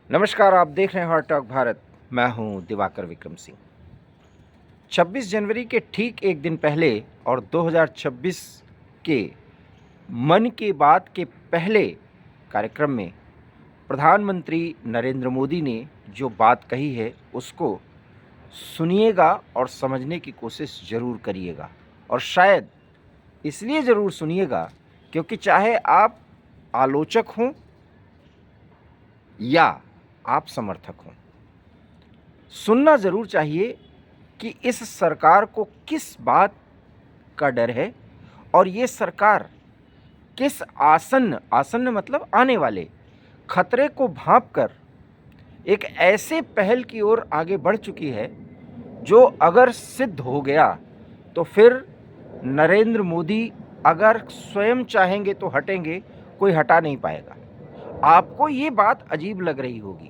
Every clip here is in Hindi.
नमस्कार, आप देख रहे हैं हॉट टॉक भारत। मैं हूं दिवाकर विक्रम सिंह। 26 जनवरी के ठीक एक दिन पहले और 2026 के मन की बात के पहले कार्यक्रम में प्रधानमंत्री नरेंद्र मोदी ने जो बात कही है उसको सुनिएगा और समझने की कोशिश ज़रूर करिएगा। और शायद इसलिए ज़रूर सुनिएगा क्योंकि चाहे आप आलोचक हों या आप समर्थक हों, सुनना ज़रूर चाहिए कि इस सरकार को किस बात का डर है और ये सरकार किस आसन्न मतलब आने वाले खतरे को भांपकर एक ऐसे पहल की ओर आगे बढ़ चुकी है जो अगर सिद्ध हो गया तो फिर नरेंद्र मोदी अगर स्वयं चाहेंगे तो हटेंगे, कोई हटा नहीं पाएगा। आपको ये बात अजीब लग रही होगी,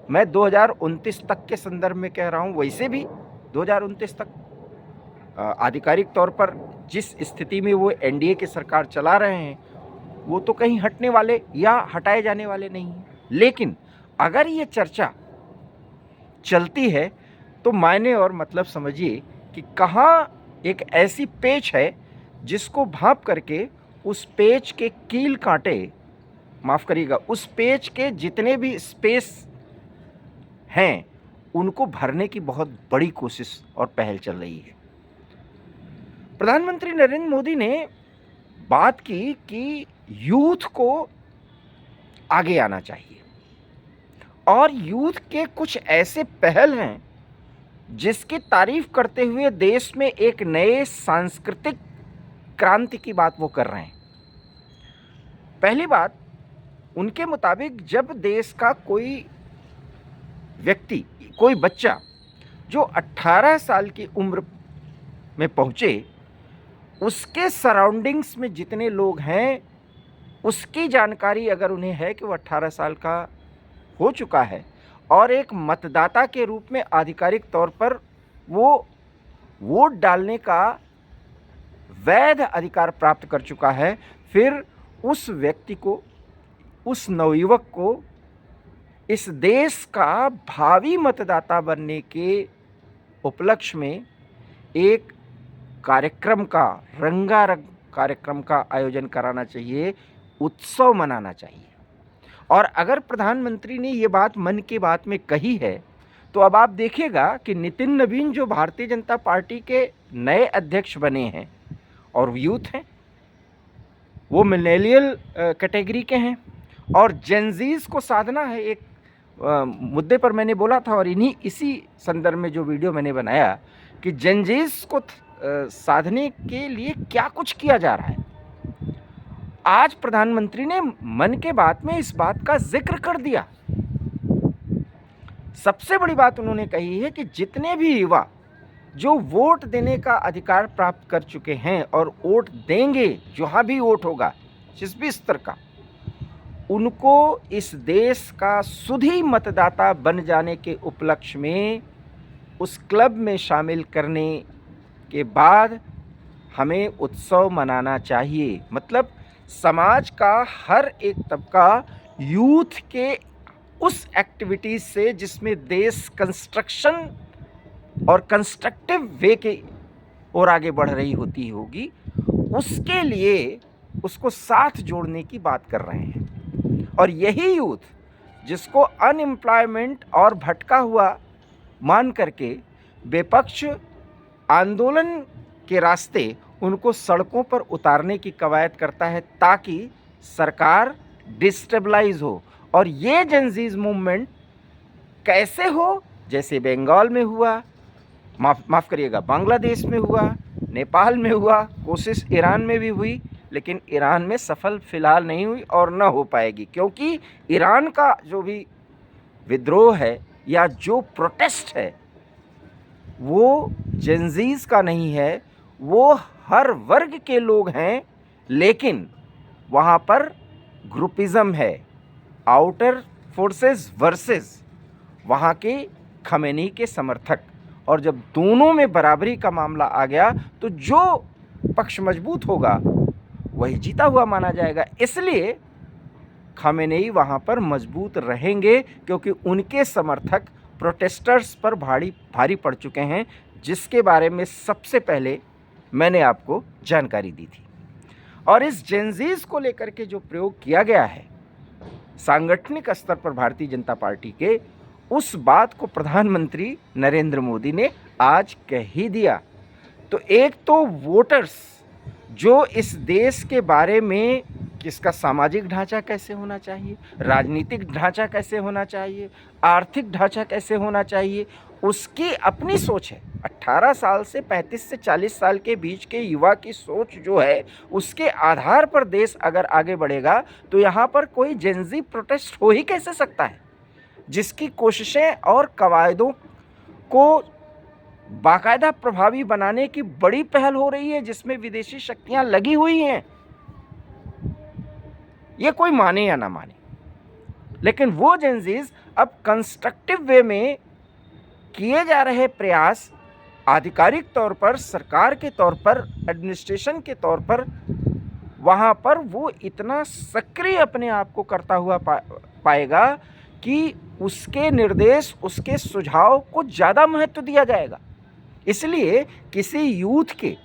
मैं 2029 तक के संदर्भ में कह रहा हूँ। वैसे भी 2029 तक आधिकारिक तौर पर जिस स्थिति में वो एनडीए की सरकार चला रहे हैं वो तो कहीं हटने वाले या हटाए जाने वाले नहीं हैं। लेकिन अगर ये चर्चा चलती है तो मायने और मतलब समझिए कि कहाँ एक ऐसी पेच है जिसको भांप करके उस पेच के कील कांटे, माफ़ करिएगा, उस पेच के जितने भी स्पेस हैं उनको भरने की बहुत बड़ी कोशिश और पहल चल रही है। प्रधानमंत्री नरेंद्र मोदी ने बात की कि यूथ को आगे आना चाहिए और यूथ के कुछ ऐसे पहल हैं जिसकी तारीफ करते हुए देश में एक नए सांस्कृतिक क्रांति की बात वो कर रहे हैं। पहली बात, उनके मुताबिक जब देश का कोई व्यक्ति, कोई बच्चा जो 18 साल की उम्र में पहुँचे, उसके सराउंडिंग्स में जितने लोग हैं उसकी जानकारी अगर उन्हें है कि वो 18 साल का हो चुका है और एक मतदाता के रूप में आधिकारिक तौर पर वो वोट डालने का वैध अधिकार प्राप्त कर चुका है, फिर उस व्यक्ति को, उस नवयुवक को इस देश का भावी मतदाता बनने के उपलक्ष्य में एक कार्यक्रम का, रंगारंग कार्यक्रम का आयोजन कराना चाहिए, उत्सव मनाना चाहिए। और अगर प्रधानमंत्री ने ये बात मन की बात में कही है तो अब आप देखिएगा कि नितिन नवीन जो भारतीय जनता पार्टी के नए अध्यक्ष बने हैं और यूथ हैं, वो मिलेनियल कैटेगरी के हैं और जेनजीज को साधना है। एक मुद्दे पर मैंने बोला था और इसी संदर्भ में जो वीडियो मैंने बनाया कि जेनजीज को साधने के लिए क्या कुछ किया जा रहा है। आज प्रधानमंत्री ने मन के बात में इस बात का जिक्र कर दिया। सबसे बड़ी बात उन्होंने कही है कि जितने भी युवा जो वोट देने का अधिकार प्राप्त कर चुके हैं और वोट देंगे, जहाँ भी वोट होगा जिस भी स्तर का, उनको इस देश का सुधी मतदाता बन जाने के उपलक्ष्य में उस क्लब में शामिल करने के बाद हमें उत्सव मनाना चाहिए। मतलब समाज का हर एक तबका यूथ के उस एक्टिविटीज से जिसमें देश कंस्ट्रक्शन और कंस्ट्रक्टिव वे के और आगे बढ़ रही होती होगी, उसके लिए उसको साथ जोड़ने की बात कर रहे हैं। और यही यूथ जिसको अनएम्प्लॉयमेंट और भटका हुआ मान करके विपक्ष आंदोलन के रास्ते उनको सड़कों पर उतारने की कवायद करता है ताकि सरकार डिस्टेबलाइज हो। और ये जेनजीज मूवमेंट कैसे हो, जैसे बंगाल में हुआ, माफ़ करिएगा, बांग्लादेश में हुआ, नेपाल में हुआ, कोशिश ईरान में भी हुई, लेकिन ईरान में सफल फिलहाल नहीं हुई और न हो पाएगी, क्योंकि ईरान का जो भी विद्रोह है या जो प्रोटेस्ट है वो जेनजीज का नहीं है, वो हर वर्ग के लोग हैं, लेकिन वहाँ पर ग्रुपिज़म है, आउटर फोर्सेस वर्सेस वहाँ के खमेनी के समर्थक। और जब दोनों में बराबरी का मामला आ गया तो जो पक्ष मजबूत होगा वही जीता हुआ माना जाएगा। इसलिए खामेनेई वहाँ पर मजबूत रहेंगे, क्योंकि उनके समर्थक प्रोटेस्टर्स पर भारी पड़ चुके हैं, जिसके बारे में सबसे पहले मैंने आपको जानकारी दी थी। और इस जेनजीज को लेकर के जो प्रयोग किया गया है सांगठनिक स्तर पर भारतीय जनता पार्टी के, उस बात को प्रधानमंत्री नरेंद्र मोदी ने आज कह ही दिया। तो एक तो वोटर्स जो इस देश के बारे में, किसका सामाजिक ढांचा कैसे होना चाहिए, राजनीतिक ढांचा कैसे होना चाहिए, आर्थिक ढांचा कैसे होना चाहिए, उसकी अपनी सोच है। 18 साल से 35 से 40 साल के बीच के युवा की सोच जो है, उसके आधार पर देश अगर आगे बढ़ेगा तो यहाँ पर कोई जेनजी प्रोटेस्ट हो ही कैसे सकता है, जिसकी कोशिशें और कवायदों को बाकायदा प्रभावी बनाने की बड़ी पहल हो रही है, जिसमें विदेशी शक्तियां लगी हुई हैं। ये कोई माने या ना माने, लेकिन वो जेनजीज अब कंस्ट्रक्टिव वे में किए जा रहे प्रयास, आधिकारिक तौर पर, सरकार के तौर पर, एडमिनिस्ट्रेशन के तौर पर, वहाँ पर वो इतना सक्रिय अपने आप को करता हुआ पाएगा कि उसके निर्देश, उसके सुझाव को ज़्यादा महत्व दिया जाएगा। इसलिए किसी यूथ के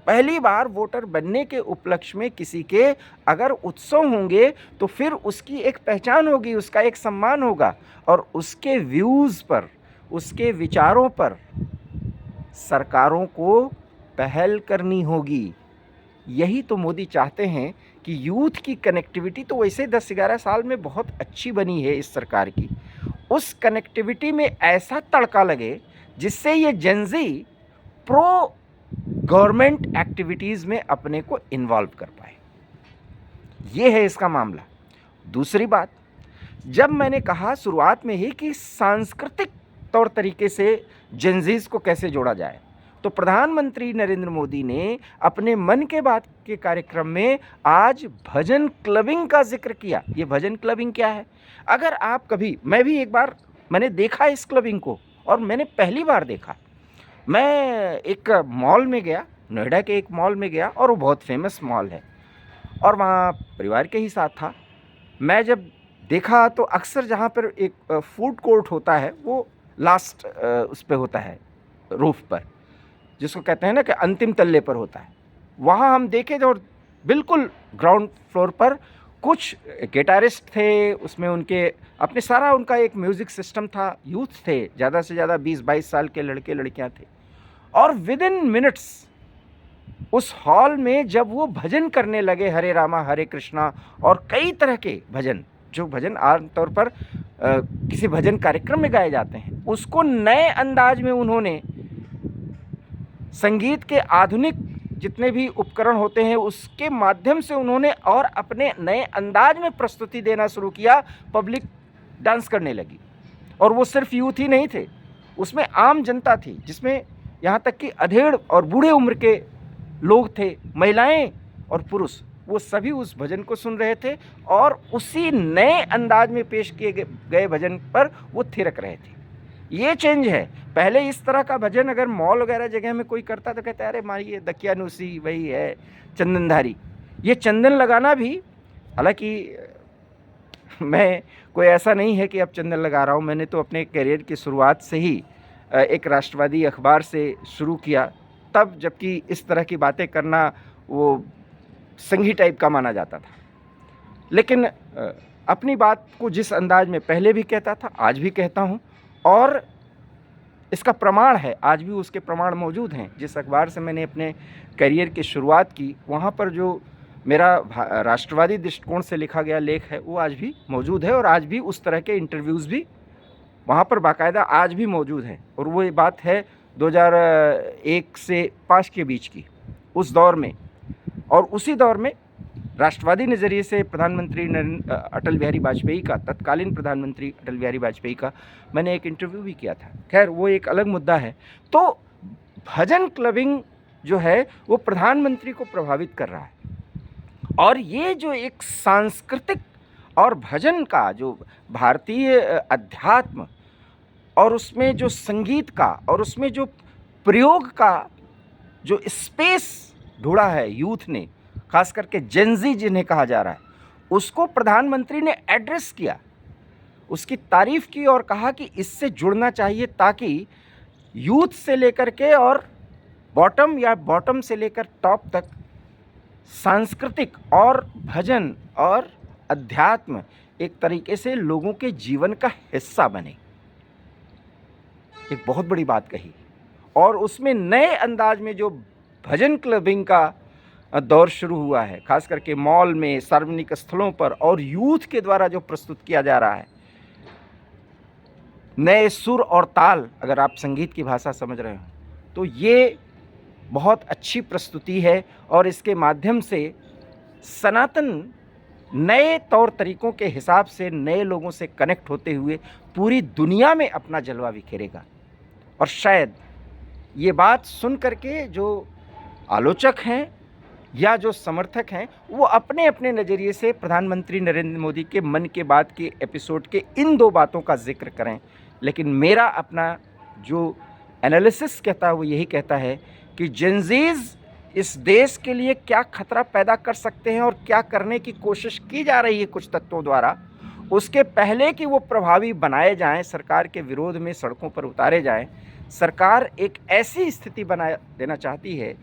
पहली बार वोटर बनने के उपलक्ष्य में किसी के अगर उत्सव होंगे तो फिर उसकी एक पहचान होगी, उसका एक सम्मान होगा, और उसके व्यूज़ पर, उसके विचारों पर सरकारों को पहल करनी होगी। यही तो मोदी चाहते हैं कि यूथ की कनेक्टिविटी तो वैसे 10-11 साल में बहुत अच्छी बनी है इस सरकार की, उस कनेक्टिविटी में ऐसा तड़का लगे जिससे ये जेनजी प्रो गवर्नमेंट एक्टिविटीज़ में अपने को इन्वॉल्व कर पाए। ये है इसका मामला। दूसरी बात, जब मैंने कहा शुरुआत में ही कि सांस्कृतिक तौर तरीके से जेनजीज को कैसे जोड़ा जाए, तो प्रधानमंत्री नरेंद्र मोदी ने अपने मन के बात के कार्यक्रम में आज भजन क्लबिंग का जिक्र किया। ये भजन क्लबिंग क्या है? अगर आप कभी, मैं भी एक बार मैंने देखा इस क्लबिंग को, और मैंने पहली बार देखा। मैं एक मॉल में गया, नोएडा के एक मॉल में गया, और वो बहुत फेमस मॉल है, और वहाँ परिवार के ही साथ था। मैं जब देखा तो अक्सर जहाँ पर एक फूड कोर्ट होता है, वो लास्ट उस पर होता है, रूफ पर, जिसको कहते हैं ना कि अंतिम तल्ले पर होता है। वहाँ हम देखे और बिल्कुल ग्राउंड फ्लोर पर कुछ गिटारिस्ट थे, उसमें उनके अपने सारा उनका एक म्यूज़िक सिस्टम था, यूथ थे, ज़्यादा से ज़्यादा 20-22 साल के लड़के लड़कियाँ थे, और विद इन मिनट्स उस हॉल में जब वो भजन करने लगे, हरे रामा हरे कृष्णा और कई तरह के भजन, जो भजन आमतौर पर किसी भजन कार्यक्रम में गाए जाते हैं, उसको नए अंदाज में उन्होंने संगीत के आधुनिक जितने भी उपकरण होते हैं उसके माध्यम से उन्होंने और अपने नए अंदाज में प्रस्तुति देना शुरू किया। पब्लिक डांस करने लगी, और वो सिर्फ यूथ ही नहीं थे, उसमें आम जनता थी, जिसमें यहाँ तक कि अधेड़ और बूढ़े उम्र के लोग थे, महिलाएं और पुरुष, वो सभी उस भजन को सुन रहे थे और उसी नए अंदाज में पेश किए गए भजन पर वो थिरक रहे थे। ये चेंज है। पहले इस तरह का भजन अगर मॉल वगैरह जगह में कोई करता तो कहते अरे मारिए दकियानुसी वही है चंदनधारी। ये चंदन लगाना भी, हालांकि मैं कोई ऐसा नहीं है कि अब चंदन लगा रहा हूँ, मैंने तो अपने करियर की शुरुआत से ही एक राष्ट्रवादी अखबार से शुरू किया, तब जबकि इस तरह की बातें करना वो संघी टाइप का माना जाता था। लेकिन अपनी बात को जिस अंदाज में पहले भी कहता था आज भी कहता हूँ, और इसका प्रमाण है, आज भी उसके प्रमाण मौजूद हैं। जिस अखबार से मैंने अपने करियर की शुरुआत की, वहाँ पर जो मेरा राष्ट्रवादी दृष्टिकोण से लिखा गया लेख है वो आज भी मौजूद है, और आज भी उस तरह के इंटरव्यूज़ भी वहाँ पर बाकायदा आज भी मौजूद हैं। और वो ये बात है 2001 से 5 के बीच की, उस दौर में, और उसी दौर में राष्ट्रवादी नज़रिए से प्रधानमंत्री अटल बिहारी वाजपेयी का, तत्कालीन प्रधानमंत्री अटल बिहारी वाजपेयी का मैंने एक इंटरव्यू भी किया था। खैर वो एक अलग मुद्दा है। तो भजन क्लबिंग जो है वो प्रधानमंत्री को प्रभावित कर रहा है, और ये जो एक सांस्कृतिक और भजन का जो भारतीय अध्यात्म और उसमें जो संगीत का और उसमें जो प्रयोग का जो स्पेस ढूंढा है यूथ ने, खास करके जेनजी जिन्हें कहा जा रहा है, उसको प्रधानमंत्री ने एड्रेस किया, उसकी तारीफ की और कहा कि इससे जुड़ना चाहिए ताकि यूथ से लेकर के और बॉटम से लेकर टॉप तक सांस्कृतिक और भजन और अध्यात्म एक तरीके से लोगों के जीवन का हिस्सा बने। एक बहुत बड़ी बात कही और उसमें नए अंदाज में जो भजन क्लबिंग का दौर शुरू हुआ है, खास करके मॉल में, सार्वजनिक स्थलों पर और यूथ के द्वारा जो प्रस्तुत किया जा रहा है, नए सुर और ताल, अगर आप संगीत की भाषा समझ रहे हो तो ये बहुत अच्छी प्रस्तुति है और इसके माध्यम से सनातन नए तौर तरीकों के हिसाब से नए लोगों से कनेक्ट होते हुए पूरी दुनिया में अपना जलवा बिखेरेगा। और शायद ये बात सुन करके जो आलोचक हैं या जो समर्थक हैं वो अपने अपने नज़रिए से प्रधानमंत्री नरेंद्र मोदी के मन की बात के एपिसोड के इन 2 बातों का जिक्र करें, लेकिन मेरा अपना जो एनालिसिस कहता है वो यही कहता है कि जेनज़ीज़ इस देश के लिए क्या खतरा पैदा कर सकते हैं और क्या करने की कोशिश की जा रही है कुछ तत्वों द्वारा, उसके पहले कि वो प्रभावी बनाए जाएं, सरकार के विरोध में सड़कों पर उतारे जाएं, सरकार एक ऐसी स्थिति बना देना चाहती है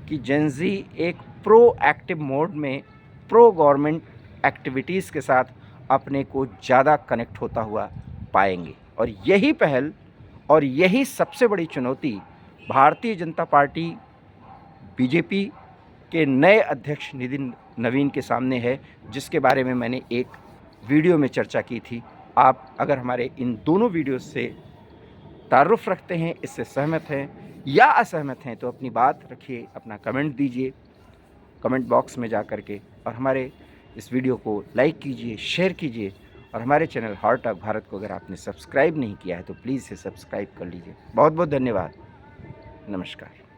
कि जेनज़ी एक प्रोएक्टिव मोड में प्रो गवर्नमेंट एक्टिविटीज़ के साथ अपने को ज़्यादा कनेक्ट होता हुआ पाएंगे। और यही पहल और यही सबसे बड़ी चुनौती भारतीय जनता पार्टी बीजेपी के नए अध्यक्ष नितिन नवीन के सामने है, जिसके बारे में मैंने एक वीडियो में चर्चा की थी। आप अगर हमारे इन दोनों वीडियो से तारुफ रखते हैं, इससे सहमत हैं या असहमत हैं, तो अपनी बात रखिए, अपना कमेंट दीजिए कमेंट बॉक्स में जा कर के, और हमारे इस वीडियो को लाइक कीजिए, शेयर कीजिए, और हमारे चैनल हार्ट टॉक भारत को अगर आपने सब्सक्राइब नहीं किया है तो प्लीज़ इसे सब्सक्राइब कर लीजिए। बहुत बहुत धन्यवाद। नमस्कार।